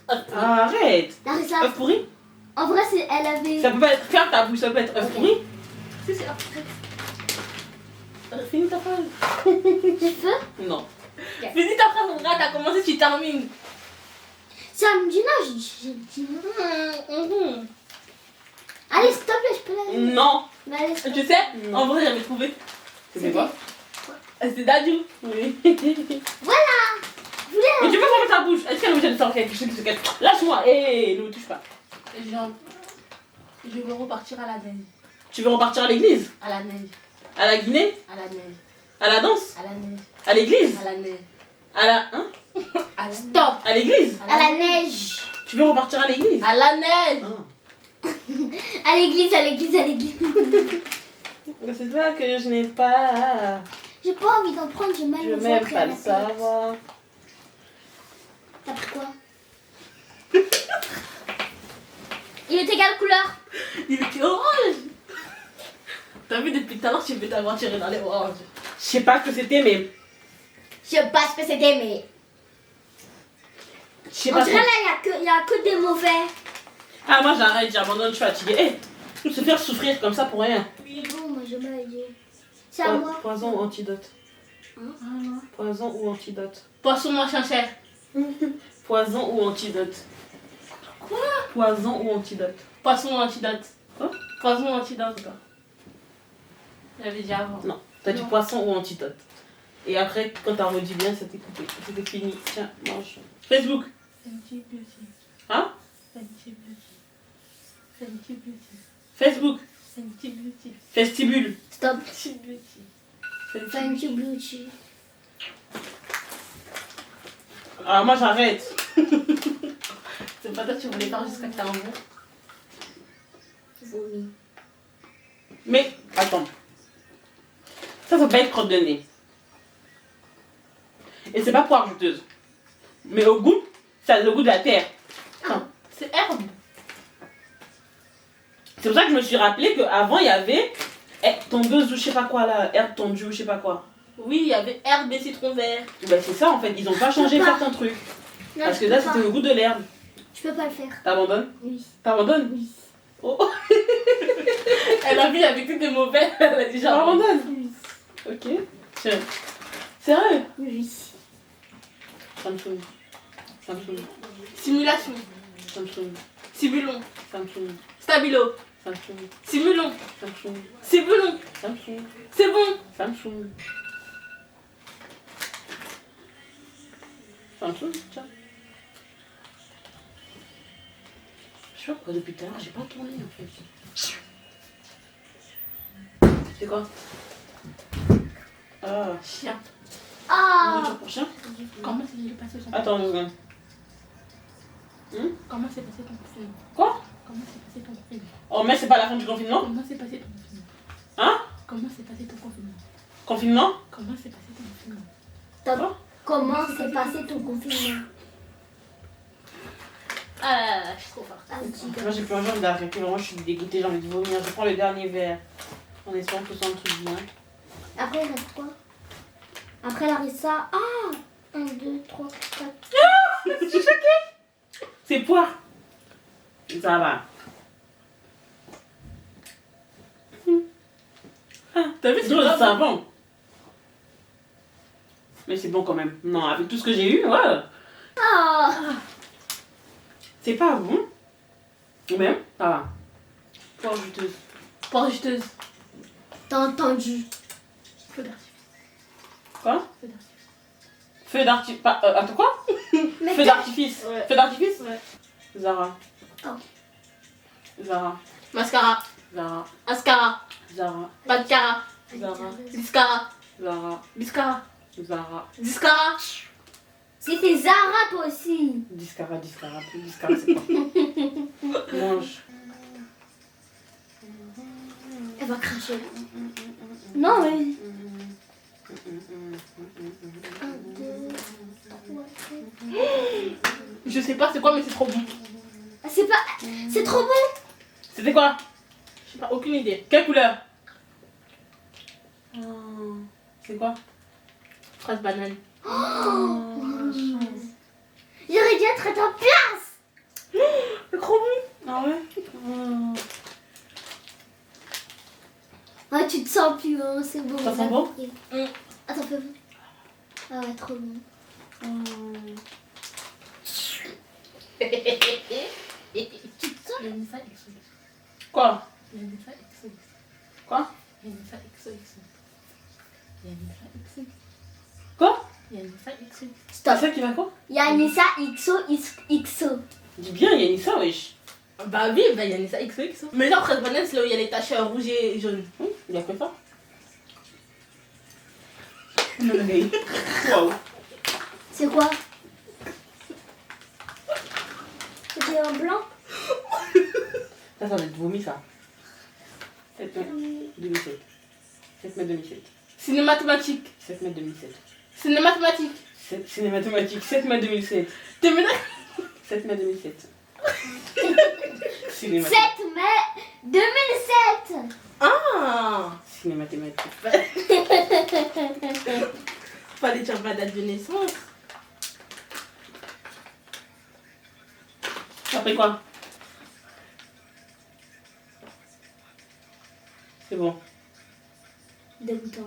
Arrête.
Larissa.
Œuf pourri?
En vrai, elle avait.
Ça peut pas être. Ferme ta bouche, ça peut être œuf pourri.
Si, c'est
Finis ta phrase.
Tu peux?
Non.
Finis ta phrase, regarde, t'as commencé, tu termines.
Ça me dit non, j'ai dit non. Allez, s'il te plaît, je peux la.
Non.
Mais allez, s'il te
Tu sais,
Non.
en vrai, j'avais trouvé.
C'était quoi?
C'est Dadju.
Oui.
Voilà. Je voulais.
Mais tu peux fermer ta bouche. Est-ce qu'elle est obligée de sortir quelque chose? Lâche-moi. Hé, ne me touche pas.
Je veux repartir à la neige.
Tu veux repartir à l'église?
À la neige.
À la Guinée?
À la neige.
À la danse?
À la neige.
À l'église?
À la neige.
À la. Hein?
À la Stop.
À l'église?
À la neige.
Tu veux repartir à l'église?
À la neige.
Ah.
À l'église, à l'église, à l'église.
C'est toi que je n'ai pas.
J'ai pas envie d'en prendre, j'ai mal
Je
au
veux même
ventre et
pas
à
le
la tête.
savoir.
T'as pris quoi? Il était quelle couleur?
Il était orange. T'as vu depuis tout à l'heure, tu veux t'avoir tiré dans les oranges.
Je sais pas ce que c'était, mais.
Je sais pas ce que c'était, mais.
Je sais
En
pas.
tout cas, là, il y a que des mauvais.
Ah, moi j'arrête, j'abandonne, je suis fatiguée. Hé, se faire souffrir comme ça pour rien.
Bon, moi, je m'ai dit. C'est à moi.
Poison ou antidote?
Hein?
Poison ou antidote?
Poisson machin cher.
Poison ou antidote?
Quoi?
Poison ou antidote?
Poisson antidote.
Quoi?
Poisson antidote. J'avais dit avant.
Non, t'as dit
Non.
poisson ou antidote. Et après, quand t'as redit bien, c'était coupé. C'était fini. Tiens, mange. Facebook.
Fenty Beauty.
Hein?
Fenty Beauty. Fenty Beauty.
Facebook.
Fenty Beauty.
Vestibule.
Stop.
Fenty Beauty.
Thank you, Bluetooth.
Ah, moi j'arrête.
C'est pas toi, tu voulais faire jusqu'à que t'as un bon.
Vomi.
Mais, attends. Ça peut pas être crotte de nez. Et c'est pas poire juteuse. Mais au goût, ça a le goût de la terre.
C'est herbe.
C'est pour ça que je me suis rappelé qu'avant il y avait tondeuse ou je sais pas quoi là, herbe tondue ou je sais pas quoi.
Oui, il y avait herbe et citron vert.
Ben c'est ça en fait, ils ont pas changé certains trucs.
Non,
Parce
je
que
peux
là
pas.
c'était le goût de l'herbe.
Je peux pas le faire.
T'abandonnes?
Oui.
T'abandonnes?
Oui.
Oh,
Elle a vu avec que des mauvais. Elle a dit genre.
t'abandonnes?
Oui.
Ok. Tiens. Sérieux?
Oui.
Ça me saoule. Ça me saoule.
Simulation.
Ça me saoule.
Simulon.
Ça me saoule.
Stabilo.
Ça me saoule.
Simulon.
Ça me saoule.
Simulon.
Ça me saoule.
C'est bon.
Ça me saoule. Ça me saoule, tiens. Je sais pas pourquoi depuis tout à l'heure j'ai pas tourné en fait. C'est quoi? Ah,
Chien.
Ah.
nourriture pour chien?
Comment s'est passé ton
Attends une seconde.
Comment s'est passé ton confinement?
Quoi?
Comment s'est passé ton confinement?
Oh mais c'est pas la fin du confinement?
Comment s'est passé ton confinement?
Hein?
Comment s'est passé ton confinement?
Confinement?
Comment s'est passé ton confinement?
Stop. Comment s'est passé ton confinement?
Ah là là, je suis trop forte.
Ah, dis donc.
Moi j'ai plus envie d'arrêter, vraiment je suis dégoûtée, j'ai envie de vomir. Je prends le dernier verre. En espérant que ce soit un truc bien.
Après, il reste quoi? Après, Larissa. Ah. 1, 2, 3, 4.
Je suis choquée! C'est poire. Ça va. Ah, t'as vu, c'est
grave.
le savon. Mais c'est bon quand même. Non, avec tout ce que j'ai eu, ouais.
Ah.
C'est pas bon. Mais ça va. Poire juteuse.
Poire juteuse.
T'as entendu?
Feu d'artifice.
Quoi?
Feu d'artifice.
Feu d'artifice. Attends quoi?
Mais
Feu d'artifice.
Ouais.
Feu d'artifice?
Ouais.
Zara.
Oh.
Zara.
Mascara.
Zara.
Ascara.
Zara.
Badcara.
Zara.
Biscara.
Zara.
Biscara.
Zara.
Discara.
C'était Zara toi aussi.
Discara, discara. Discara, c'est quoi? Mange.
Elle va cracher. Non, mais. 1, 2, 3, 4.
Je sais pas c'est quoi, mais c'est trop bon.
Ah, c'est pas. C'est trop bon.
C'était quoi?
Je sais pas, aucune idée.
Quelle couleur? C'est quoi?
Fraise banane.
J'aurais dû être à ta place.
C'est trop bon.
Ah ouais?
Ah, tu te sens plus bon, c'est bon.
Ça sent bon?
Attends, fais bon. Ah ouais, trop bon. Tu te sens?
Quoi? Quoi? Quoi?
Stop.
C'est ça qui va quoi?
Yanissa XO.
Dis bien, Yanissa, wesh.
Bah oui, bah Yanissa XOXO. Mais là, fraise banane, c'est là où il y a les taches rouges et jaunes.
Il y a que ça? Waouh.
C'est quoi? C'était un blanc?
Ça doit être vomi, ça. 7 mai 2007. 7 mai 2007.
Cinémathématique.
7 mai 2007.
Cinémathématique.
Cinémathématique, 7 mai 2007.
T'es maintenant
7 mai 2007.
7 mai 2007.
Ah.
Cinémathématique.
Fallait dire ma date de naissance.
Après quoi? C'est bon.
Dégoûtant.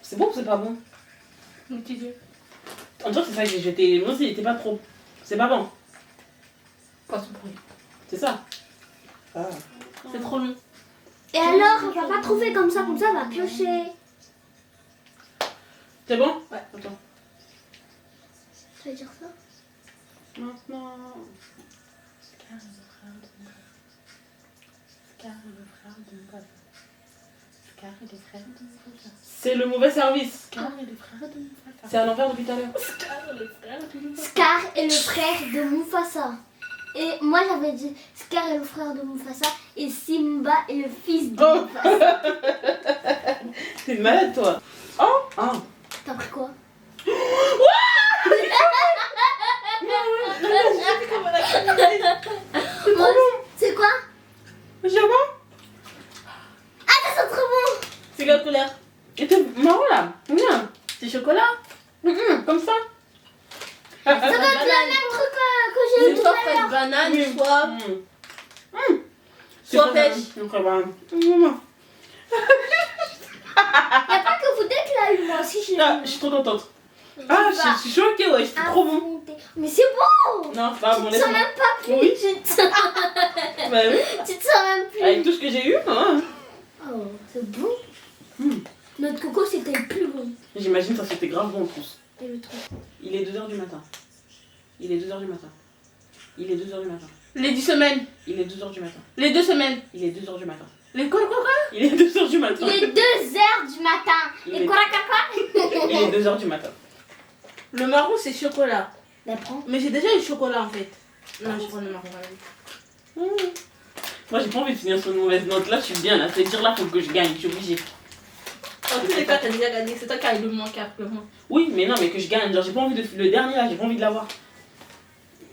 C'est bon ou c'est pas bon?
Mitigé.
En tout cas, c'est ça que j'ai jeté. Moi aussi, il était pas trop. C'est pas bon.
Pas ce bruit.
C'est ça. Ah.
C'est trop long.
Et alors, on va pas trouver comme ça, on va piocher.
C'est bon?
Ouais.
Attends.
Tu vas dire ça?
Maintenant. C'est le mauvais service. C'est à l'envers depuis tout à l'heure.
Scar est le frère de Mufasa. Et moi j'avais dit Scar est le frère de Mufasa et Simba est le fils de
Oh.
Mufasa.
T'es malade, toi. Oh. Ah.
T'as pris quoi? Moi, c'est quoi?
C'est bon?
Ah, ça sent trop bon!
C'est quelle couleur?
Et t'es marrant là. Viens.
C'est chocolat.
Comme ça.
Ça doit être le même truc que j'ai eu
C'est
tout
soit
à
fraise
l'heure.
banane,
Oui.
soit.
C'est
Soit
pas
pêche.
mal. Donc, bah,
Y'a pas que vous deux qui l'a eu, moi aussi j'ai eu.
Ah, je suis trop contente. Ah, je suis choquée, ouais, c'est trop bon.
Mais c'est bon!
Non, c'est pas bon,
Tu te sens
laisse-moi.
même pas plus.
Oui.
Tu te sens...
Bah oui.
tu te sens même plus.
Avec tout ce que j'ai eu, hein.
Oh, c'est bon.
Hmm.
Notre coco c'était le plus bon.
J'imagine ça c'était grave bon en plus.
Et le truc.
Il est 2h du matin. Il est 2h du matin. Il est 2h du matin.
Les 10 semaines.
Il est 2h du matin.
Les 2 semaines.
Il est 2h du matin.
Les quoi?
Il est 2h du matin.
Il est 2h du matin.
Il
Et
est-
quoi,
Il est 2h du matin.
Le marron, c'est chocolat.
Ben prends.
Mais j'ai déjà eu chocolat en fait. Non, je prends le marron.
Mmh. Moi j'ai pas envie de finir sur une mauvaise note. Là je suis bien là. C'est dire là faut que je gagne. Je suis obligée.
En tous les cas, t'as déjà gagné. C'est toi qui as eu le moins qu'à le moins.
Oui mais non mais que je gagne. Genre j'ai pas envie de. Le dernier là j'ai pas envie de l'avoir.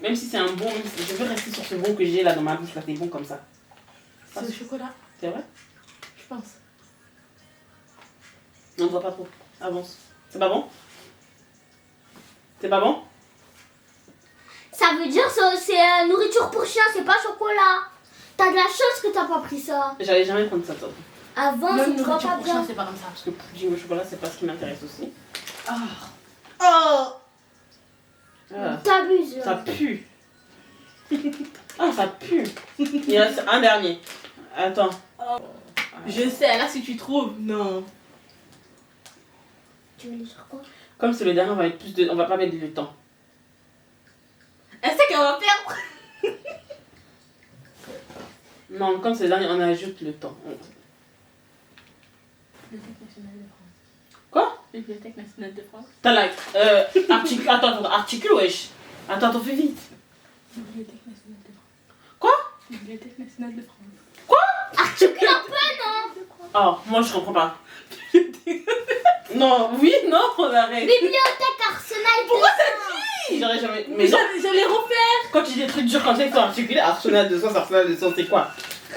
Même si c'est un bon. Même si je veux rester sur ce bon que j'ai là dans ma bouche là. C'est bon comme ça.
C'est le chocolat,
C'est vrai?
je pense.
Non, on voit pas trop. Avance. C'est pas bon? C'est pas bon?
Ça veut dire que c'est nourriture pour chien, c'est pas chocolat. T'as de la chance que t'as pas pris ça.
J'allais jamais prendre ça toi.
Avant,
Même
c'est trop
nourriture
pas
pour chien,
bien.
c'est pas comme ça.
Parce que pudding au chocolat c'est pas ce qui m'intéresse aussi.
Oh.
Ah,
T'abuses. là.
ça pue. Ah ça pue. Il reste un dernier. Attends.
Je sais, là si tu trouves. Non.
Tu veux aller sur quoi?
Comme c'est le dernier, on va pas mettre le temps.
Elle sait qu'elle va perdre.
Non, comme c'est le dernier, on ajoute le temps.
Bibliothèque nationale de France.
Quoi?
Bibliothèque nationale de France.
T'as like, articule, attends, articule, wesh. Attends, fais vite.
Bibliothèque nationale de France.
Quoi?
Bibliothèque nationale de France.
Articule un peu, non?
Oh, moi je comprends pas. Non, oui, non, on arrête.
Bibliothèque Arsenal.
Pourquoi
J'aurais jamais. Mais non,
J'allais refaire.
quand tu dis des trucs durs comme ça, ils sont articulés. Arsenal de sens, c'est quoi?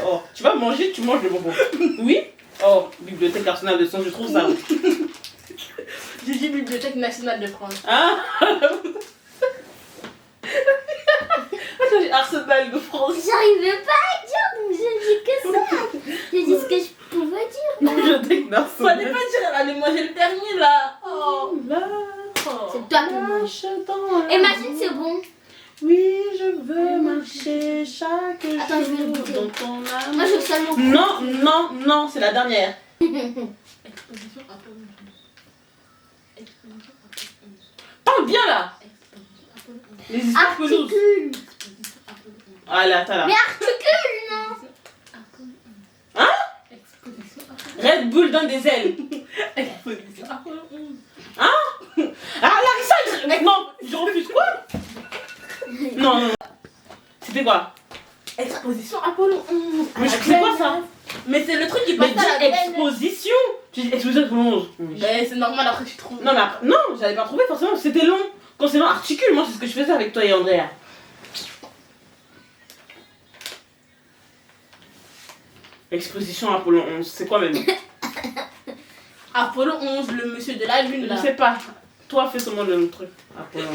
Oh, tu vas manger, tu manges le bonbon. Oui? Oh, bibliothèque Arsenal de sens, je trouve ça.
J'ai dit Bibliothèque nationale de France.
Ah. Attends, j'ai Arsenal de France.
J'arrivais pas à dire, donc j'ai dit que ça. J'ai dit ce que je pouvais dire.
Bibliothèque
Fallait
nationale.
pas dire, allez manger le dernier là. Oh.
C'est toi qui manges. Imagine, c'est bon.
Oui, je veux marcher chaque
Attends, je vais le
jour
goûter.
dans ton amour.
Moi, je veux seulement.
Non, c'est la dernière.
Exposition Apollo 11. Exposition Apollo 11.
Parle bien là.
Exposition Apollo 11.
Les histoires pelouses.
Articule.
Exposition Apollo 11.
Ah là, t'as là.
Mais articule, non?
Apollo 11.
Hein?
Exposition Apollo
Red Bull donne des ailes.
11. Exposition Apollo 11.
Ah, Larissa, non, je refuse quoi? Non. C'était quoi?
Exposition Apollo 11.
Mais je sais quoi ça?
Mais c'est le truc qui
Mais
passe à la
dis
veine.
exposition. Tu dis exposition pour 11.
Ben c'est normal après tu trouves.
Non, mais après, non, j'avais pas trouvé forcément, c'était long. Quand c'est long, articule, moi c'est ce que je faisais avec toi et Andrea. Exposition Apollo 11, c'est quoi même?
Apollo 11, le monsieur de la lune
Je
là.
sais pas. Toi, fais seulement le truc. Apollo 11.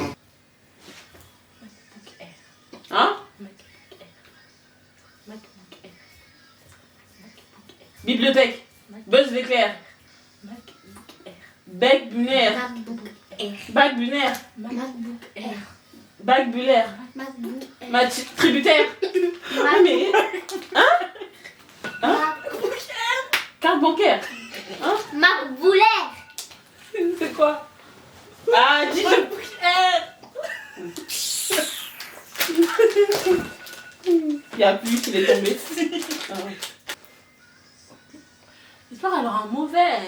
MacBook Air.
Hein?
MacBook Air. MacBook Air. MacBook Air.
Bibliothèque. Buzz l'éclair.
MacBook Air.
Bec bunaire.
MacBook Air.
Bac bunaire.
MacBook Air.
Bac bulaire.
MacBook Air.
Tributaire. Ah mais.
MacBook
Carte bancaire.
MacBoulaire.
C'est quoi? Ah, dis
MacBook Air.
Il y a plus, il est tombé. Ah.
J'espère qu'elle aura un mauvais.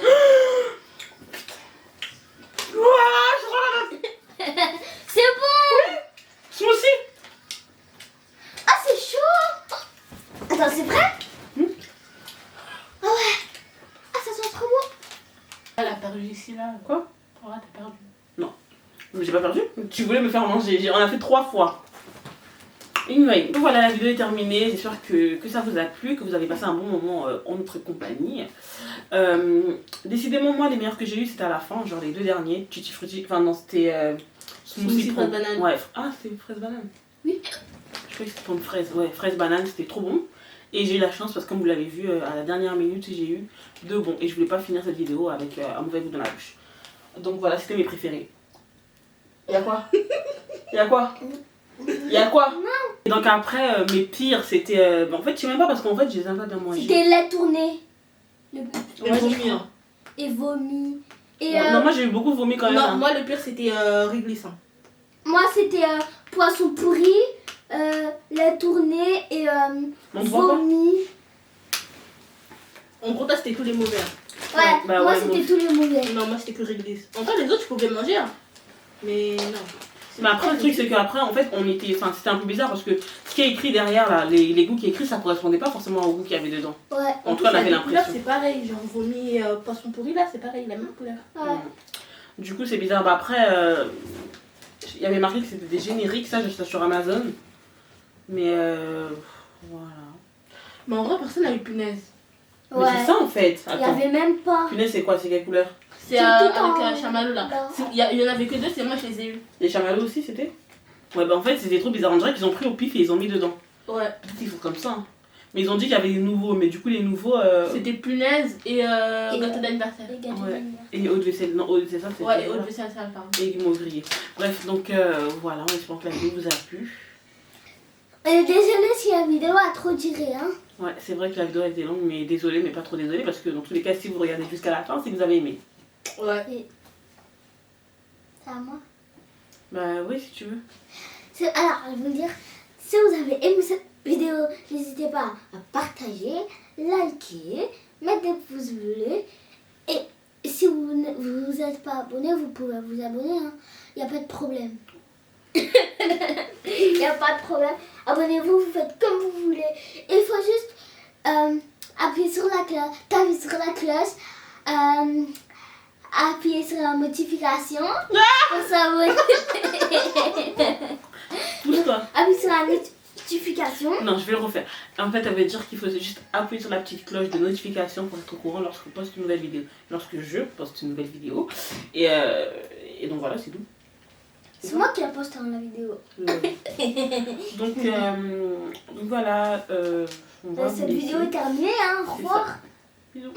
Ouah,
C'est bon.
moi aussi.
Ah, c'est chaud. Attends, c'est vrai? Ah ouais. Ah, ça sent trop bon.
Elle a perdu ici là.
Quoi?
Toi t'as perdu.
Mais j'ai pas perdu. Tu voulais me faire manger. On a fait 3 fois. Anyway, donc voilà, la vidéo est terminée. J'espère que ça vous a plu, que vous avez passé un bon moment en notre compagnie. Décidément, moi, les meilleurs que j'ai eu, c'était à la fin, genre les 2 derniers. Tutti Frutti. Enfin, non, c'était
Smoothie fraise banane.
Ouais. Ah, c'était fraise banane.
Oui.
Je crois que c'était pomme fraise. Ouais, fraise banane, c'était trop bon. Et j'ai eu la chance parce que comme vous l'avez vu, à la dernière minute, j'ai eu 2 bons. Et je voulais pas finir cette vidéo avec un mauvais goût dans la bouche. Donc voilà, c'était mes préférés. Y'a quoi? Y'a quoi? Y'a quoi? Et donc après, mes pires, c'était... en fait, je sais même pas parce qu'en fait, je les ai pas bien mangés.
C'était lait tourné. Le...
Et vomi. Hein.
Et vomi. Et
Non, moi j'ai eu beaucoup vomi quand même.
Non,
hein.
moi le pire c'était réglissant.
moi, c'était poisson pourri, lait tourné et
On te voit pas?
vomi.
En gros, toi c'était tous les mauvais. Hein.
Ouais,
bah
moi,
ouais,
c'était
moi
tous les mauvais.
Non, moi c'était que réglisse. En tout cas, les autres, je pouvais manger. Hein. Mais non.
Mais après, le truc, c'est qu'après, en fait, on était... Enfin, c'était un peu bizarre parce que ce qui est écrit derrière, là, les goûts qui est écrit, ça correspondait pas forcément au goût qu'il y avait dedans.
Ouais,
En tout cas, on avait
la couleur
l'impression.
c'est pareil. Genre vomi, poisson pourri là, c'est pareil, la même couleur.
ouais.
Du coup, c'est bizarre. Bah après, il y avait marqué que c'était des génériques, ça, j'ai acheté sur Amazon. Mais voilà.
Mais en vrai, personne n'a eu punaise.
Mais c'est ça en fait.
Il y
Attends.
avait même pas.
Punaise, c'est quoi? C'est quelle couleur?
C'est
C'est
avec
tout en-
chamallow là.
là.
Il y en avait que 2, c'est moi je les ai eu.
Les chamallows aussi, c'était? Ouais, bah en fait, c'était trop bizarre. On dirait qu'ils ont pris au pif et ils ont mis dedans.
Ouais.
Peut-être qu'ils font comme ça. Hein. Mais ils ont dit qu'il y avait des nouveaux. Mais du coup, les nouveaux.
C'était punaise et gâteau d'anniversaire.
Les gâteaux
Ouais.
d'anniversaire.
Et eau de vaisselle. Non, eau de vaisselle, ça, c'était.
Ouais, et
voilà.
autre vaisselle, ça pardon.
Et guimauve grillé. Bref, donc voilà, on espère que la vidéo vous a plu.
Désolée si la vidéo a trop duré, hein.
Ouais, c'est vrai que la vidéo a été longue, mais désolé, mais pas trop désolé, parce que dans tous les cas, si vous regardez jusqu'à la fin, c'est que vous avez aimé.
Ouais.
C'est à moi.
Bah oui, si tu veux.
Alors, je vais vous dire, si vous avez aimé cette vidéo, n'hésitez pas à partager, liker, mettre des pouces bleus. Et si vous n'êtes pas abonné, vous pouvez vous abonner. Il n'y a pas de problème. Il n'y a pas de problème. Abonnez-vous, vous faites comme vous voulez. Il faut juste appuyer sur la cloche, taper sur la cloche, appuyer sur la notification pour s'abonner.
Pousse-toi.
Appuyer sur la notification.
Non, je vais le refaire. En fait, ça veut dire qu'il faut juste appuyer sur la petite cloche de notification pour être au courant lorsque je poste une nouvelle vidéo. Lorsque je poste une nouvelle vidéo. Et donc voilà, c'est tout.
C'est moi qui ai posté la vidéo.
Donc voilà. On va
Cette
vous
vidéo
laisser.
est terminée, au
C'est
revoir.
ça. Bisous.